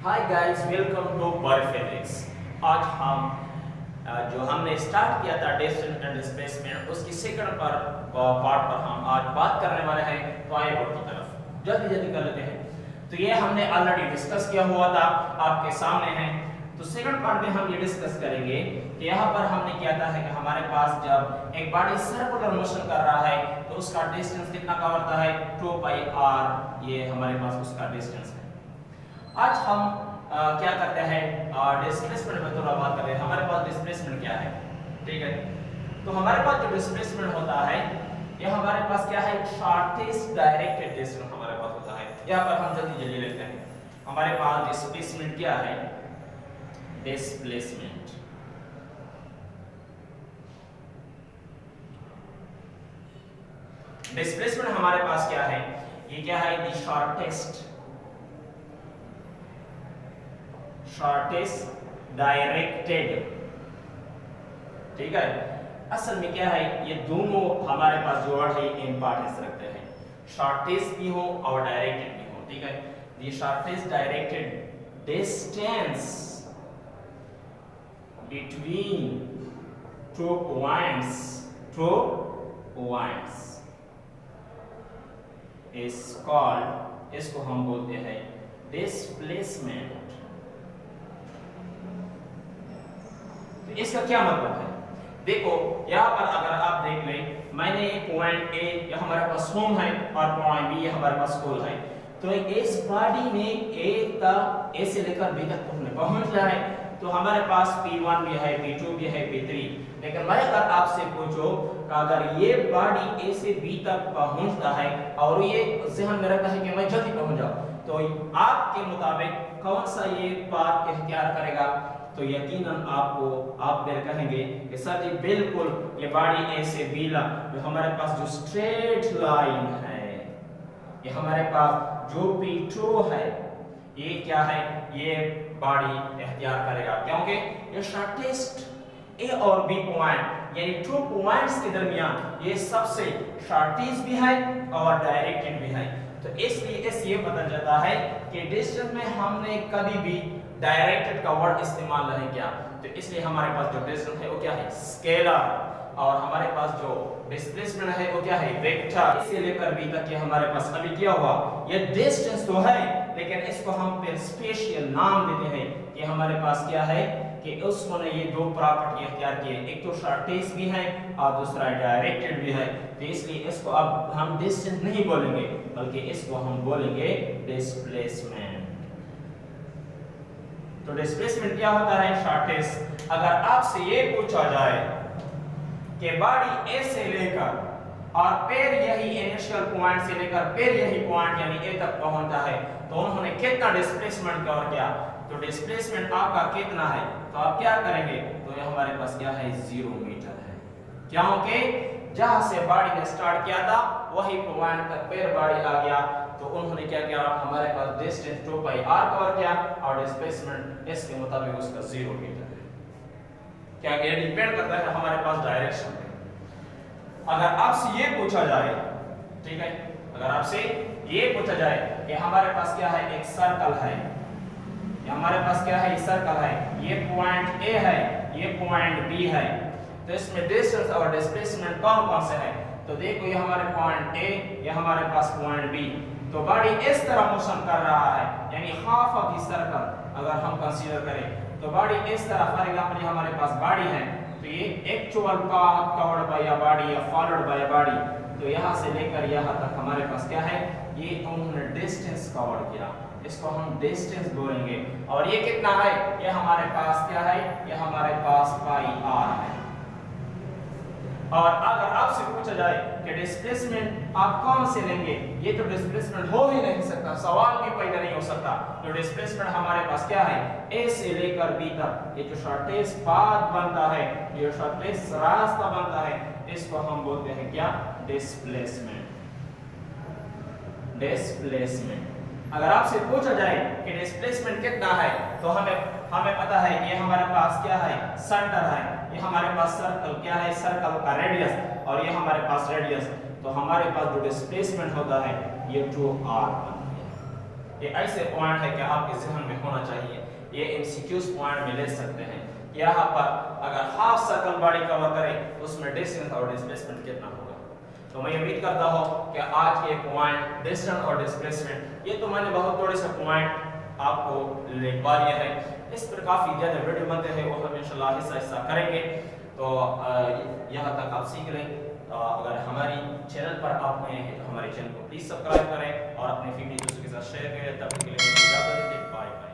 Hi guys, welcome to word physics. आज हम जो हमने स्टार्ट किया था डिस्टेंस एंड डिस्प्लेसमेंट, उसकी सेकंड पार्ट पर हम आज बात करने वाले हैं वाई बोर्ड की तरफ। जल्दी जल्दी कर लेते हैं। तो ये हमने ऑलरेडी डिस्कस किया हुआ था, आपके सामने है। तो सेकंड पार्ट में हम ये डिस्कस करेंगे कि यहाँ पर हमने किया था है कि हमारे पास जब एक बॉडी सर्कुलर मोशन कर रहा है तो उसका डिस्टेंस कितना कवर होता है 2 पाई r। ये हमारे पास उसका डिस्टेंस है। आज हम क्या करते हैं, डिस्प्लेसमेंट में थोड़ा बात करते हैं। हमारे पास डिस्प्लेसमेंट क्या है, ठीक है। तो हमारे पास जो डिस्प्लेसमेंट होता है, ये हमारे पास क्या है, शॉर्टेस्ट डायरेक्टेड डिस्टेंस हमारे पास होता है। यहाँ पर हम जल्दी जल्दी लेते हैं। हमारे पास डिस्प्लेसमेंट क्या है, डिस्प्लेसमेंट डिस्प्लेसमेंट हमारे पास क्या है, ये क्या है, द शॉर्टेस्ट डायरेक्टेड, ठीक है। असल में क्या है, ये दोनों हमारे पास जो वर्ड है इंपॉर्टेंस रखते हैं, शॉर्टेस्ट भी हो और डायरेक्टेड भी हो, ठीक है। ये shortest directed distance between two points is called, इसको हम बोलते हैं डिस्प्लेसमेंट। इसका क्या मतलब है, देखो यहाँ पर अगर आप देख लें, मैंने पॉइंट ए ये हमारे पास होम है और पॉइंट बी ये हमारे पास स्कूल है। तो इस बॉडी में ए से लेकर बी तक पहुंचना है, तो हमारे पास P1 भी है, P2 भी है, P3। लेकिन मैं अगर आपसे पूछो अगर ये बॉडी ए से बी तक पहुंचता है और ये ज़हन में रखता है कि मैं जल्दी पहुंच जाऊं, तो आपके मुताबिक कौन सा ये बात इख्तियार करेगा? तो यकीनन आप मेरे कहेंगे कि सर जी बिल्कुल ये बॉडी ए से बी जो हमारे पास जो स्ट्रेट लाइन है, ये हमारे पास जो P2 है, ये क्या है, ये बॉडी इख्तियार करेगा, क्योंकि ये शॉर्टेस्ट ए और बी पॉइंट यानी 2 पॉइंट्स के दरमियान ये सबसे शॉर्टेस्ट भी है और डायरेक्टेड भी है। तो इसलिए ये पता चलता है कि डिस्टेंस में हमने कभी भी डायरेक्टेड का वर्ड इस्तेमाल नहीं किया। तो इसलिए हमारे पास जो डिस्टेंस है वो क्या है, स्केलर, और हमारे पास जो डिस्प्लेसमेंट है वो क्या है, वेक्टर। इसे लेकर बी तक ये हमारे पास अभी क्या हुआ, ये डिस्टेंस तो है लेकिन इसको हम फिर स्पेशल नाम देते हैं कि हमारे पास क्या है कि उसने ये दो प्रॉपर्टी इख्तियार की है, एक तो शॉर्टेस्ट भी है और दूसरा डायरेक्टेड भी है। तो इसलिए इसको अब हम डिस्टेंस नहीं बोलेंगे बल्कि इसको हम बोलेंगे डिस्प्लेसमेंट। तो डिस्प्लेसमेंट क्या होता है, शॉर्टेस्ट। अगर आपसे ये पूछा जाए कि बॉडी ए से लेकर और फिर यही इनिशियल पॉइंट से लेकर फिर यही पॉइंट यानी ए तक पहुंचता है, तो उन्होंने कितना डिस्प्लेसमेंट कवर किया, तो डिस्प्लेसमेंट आपका कितना है, तो आप क्या करेंगे, तो ये हमारे पास क्या है, 0 मीटर है। क्योंकि जहां से बॉडी ने स्टार्ट किया था वही पॉइंट तक फिर बॉडी आ गया, तो उन्होंने क्या किया, हमारे पास डिस्टेंस 2 पाई r कवर किया और डिस्प्लेसमेंट इसके मुताबिक उसका 0 मीटर है। क्या ये डिपेंड करता है हमारे पास डायरेक्शन पे। अगर आपसे ये पूछा जाए, ठीक है, अगर आपसे ये पूछा जाए कि हमारे पास क्या है, एक सर्कल है, हमारे पास क्या है, सर्कल है, ये पॉइंट ए है, ये पॉइंट बी है, तो इसमें डिस्टेंस और डिस्प्लेसमेंट कौन कौन से है, तो देखो ये हमारे पॉइंट ए, ये हमारे पास पॉइंट बी। तो बॉडी इस तरह मोशन कर रहा है यानी हाफ ऑफ द सर्कल अगर हम कंसीडर करें, तो बॉडी इस तरह, फॉर एग्जांपल हमारे पास बॉडी है, तो ये actual path covered by a body या फॉलोड बाय अ बॉडी, तो यहाँ से लेकर यहाँ तक हमारे पास क्या है, ये उन्होंने डिस्टेंस कवर किया, इसको हम डिस्टेंस बोलेंगे। और ये कितना है, ये हमारे पास क्या है, ये हमारे पास पाई r है। और अगर आपसे पूछा जाए कि डिस्प्लेसमेंट आप कौन से लेंगे, ये तो डिस्प्लेसमेंट हो ही नहीं सकता, सवाल भी पैदा नहीं हो सकता। तो डिस्प्लेसमेंट हमारे पास क्या है, ए से लेकर बी तक ये जो शॉर्टेस्ट पाथ बनता है, ये शॉर्टेस्ट रास्ता बनता है, इसको हम बोलते हैं क्या, डिस्प्लेसमेंट। अगर आपसे पूछा जाए कि डिस्प्लेसमेंट कितना है, तो हमें पता है ये हमारे पास क्या है, सेंटर है, ये हमारे पास सर्कल क्या है, सर्कल का रेडियस, और ये हमारे पास रेडियस, तो हमारे पास जो डिस्प्लेसमेंट होता है ये 2r बनता है। ये ऐसे पॉइंट है कि आपके जहन में होना चाहिए, ये एमसीक्यूज पॉइंट में ले सकते हैं। यहाँ पर अगर हाफ सर्कल बॉडी कवर करें तो उसमें डिस्टेंस और डिस्प्लेसमेंट कितना होगा। तो मैं उम्मीद करता हूँ कि आज के पॉइंट डिस्टेंस और डिस्प्लेसमेंट, ये तो मैंने बहुत थोड़े से पॉइंट आपको लिखवा दिया है, इस पर काफ़ी ज़्यादा वीडियो बनते हैं, वो हम इंशाल्लाह हिस्सा करेंगे। तो यहाँ तक आप सीख लें। अगर हमारी चैनल पर आप नए हैं तो हमारे चैनल को प्लीज़ सब्सक्राइब करें और अपने फैमिली दोस्तों के साथ शेयर करें। तब तक के लिए इजाज़त दें, बाय बाय।